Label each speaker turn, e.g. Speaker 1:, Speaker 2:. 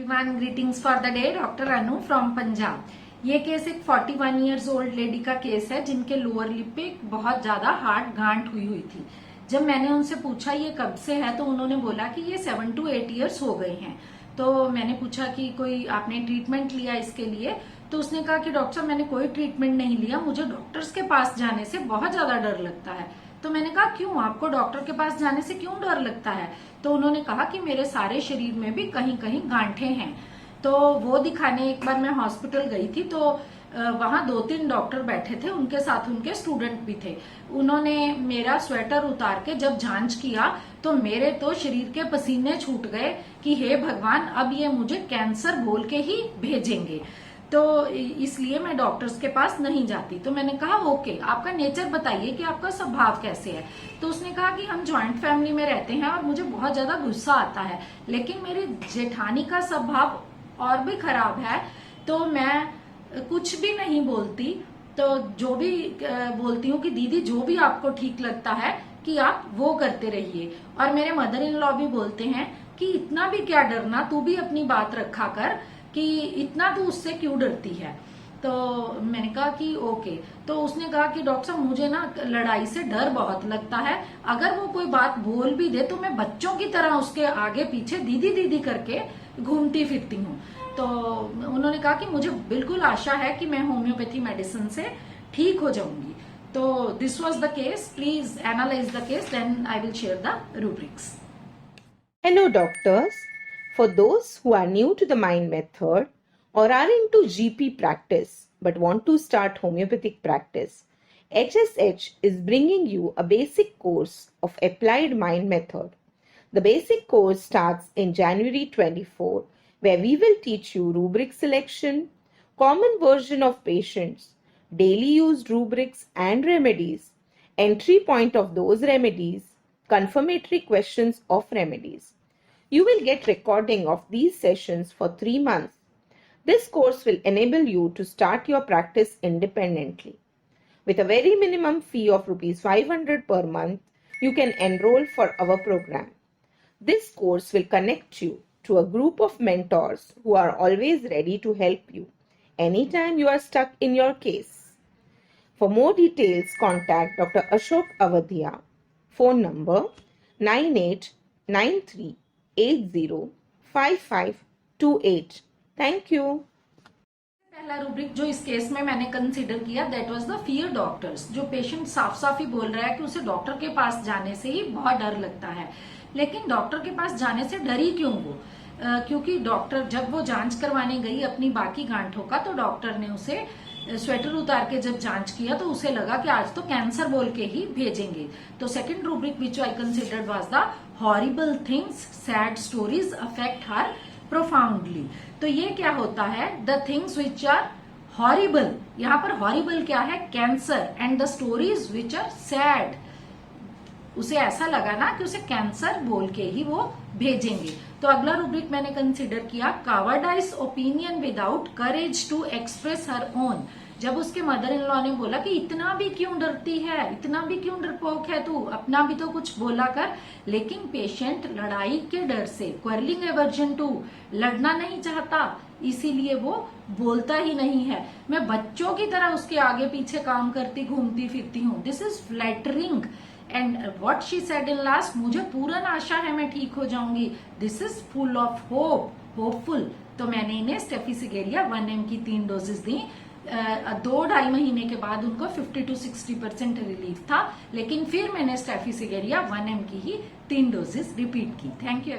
Speaker 1: Everyone, greetings for the day. Doctor Anu from Punjab. ये case एक 41 years old lady का case है जिनके लोअर लिप पे बहुत ज्यादा हार्ड गांठ हुई थी। जब मैंने उनसे पूछा ये कब से है तो उन्होंने बोला कि ये 7 to 8 इयर्स हो गए हैं। तो मैंने पूछा कि कोई आपने ट्रीटमेंट लिया इसके लिए, तो उसने कहा कि डॉक्टर मैंने कोई ट्रीटमेंट नहीं लिया, मुझे डॉक्टर्स के पास जाने से बहुत ज्यादा डर लगता है। तो मैंने कहा क्यों, आपको डॉक्टर के पास जाने से क्यों डर लगता है? तो उन्होंने कहा कि मेरे सारे शरीर में भी कहीं कहीं गांठें हैं। तो वो दिखाने एक बार मैं हॉस्पिटल गई थी, तो वहां 2-3 डॉक्टर बैठे थे, उनके साथ उनके स्टूडेंट भी थे। उन्होंने मेरा स्वेटर उतार के जब जांच किया तो मेरे तो शरीर के पसीने छूट गए कि हे भगवान, अब ये मुझे कैंसर बोल के ही भेजेंगे, तो इसलिए मैं डॉक्टर्स के पास नहीं जाती। तो मैंने कहा ओके, आपका नेचर बताइए कि आपका स्वभाव कैसे है। तो उसने कहा कि हम जॉइंट फैमिली में रहते हैं और मुझे बहुत ज्यादा गुस्सा आता है, लेकिन मेरी जेठानी का स्वभाव और भी खराब है, तो मैं कुछ भी नहीं बोलती। तो जो भी बोलती हूँ कि दीदी जो भी आपको ठीक लगता है कि आप वो करते रहिए। और मेरे मदर इन लॉ भी बोलते हैं कि इतना भी क्या डरना, तू भी अपनी बात रखा कर, कि इतना तू उससे क्यों डरती है। तो मैंने कहा कि ओके। तो उसने कहा कि डॉक्टर साहब मुझे ना लड़ाई से डर बहुत लगता है, अगर वो कोई बात बोल भी दे तो मैं बच्चों की तरह उसके आगे पीछे दीदी दीदी करके घूमती फिरती हूँ। तो उन्होंने कहा कि मुझे बिल्कुल आशा है कि मैं होम्योपैथी मेडिसिन से ठीक हो जाऊंगी। तो this was the case, please analyse the case, then I will share the rubrics.
Speaker 2: Hello doctors. For those who are new to the mind method or are into GP practice but want to start homeopathic practice, HSH is bringing you a basic course of applied mind method. The basic course starts in January 24, where we will teach you rubric selection, common version of patients, daily used rubrics and remedies, entry point of those remedies, confirmatory questions of remedies. You will get recording of these sessions for 3 months. This course will enable you to start your practice independently. With a very minimum fee of Rs 500 per month, you can enroll for our program. This course will connect you to a group of mentors who are always ready to help you anytime you are stuck in your case. For more details, contact Dr. Ashok Avadhia. Phone number 9893805528. Thank you.
Speaker 1: पहला rubric जो इस case में मैंने consider किया that was the fear doctors. जो patient साफ साफ ही बोल रहा है कि उसे डॉक्टर के पास जाने से ही बहुत डर लगता है, लेकिन डॉक्टर के पास जाने से डरी क्यों वो? क्योंकि डॉक्टर जब वो जांच करवाने गई अपनी बाकी गांठों का, तो डॉक्टर ने उसे स्वेटर उतार के जब जांच किया तो उसे लगा कि आज तो कैंसर बोल के ही भेजेंगे। तो second rubric which I considered was the horrible things, sad stories affect her profoundly. तो ये क्या होता है, the things which are horrible, यहाँ पर हॉरिबल क्या है, cancer, and the stories which are sad, उसे ऐसा लगा ना कि उसे कैंसर बोल के ही वो भेजेंगे। तो अगला रूब्रिक मैंने कंसिडर किया cowardice opinion without courage to express her own. जब उसके मदर इन लॉ ने बोला कि इतना भी क्यों डरती है, इतना भी क्यों डरपोक है तू, अपना भी तो कुछ बोला कर, लेकिन पेशेंट लड़ाई के डर से, क्वेरलिंग एवर्जन टू, लड़ना नहीं चाहता, इसीलिए वो बोलता ही नहीं है। मैं बच्चों की तरह उसके आगे पीछे काम करती घूमती फिरती हूँ। This is flattering and what she said in last, मुझे पूर्ण आशा है मैं ठीक हो जाऊंगी। This is full of hope, hopeful. तो मैंने इन्हें स्टेफिसिगेरिया 1 mg की 3 डोजेस दी। 2-2.5 महीने के बाद उनको 50 to 60% रिलीफ था, लेकिन फिर मैंने स्टेफिसिगेरिया 1 mg की ही 3 डोजेस रिपीट की। Thank you.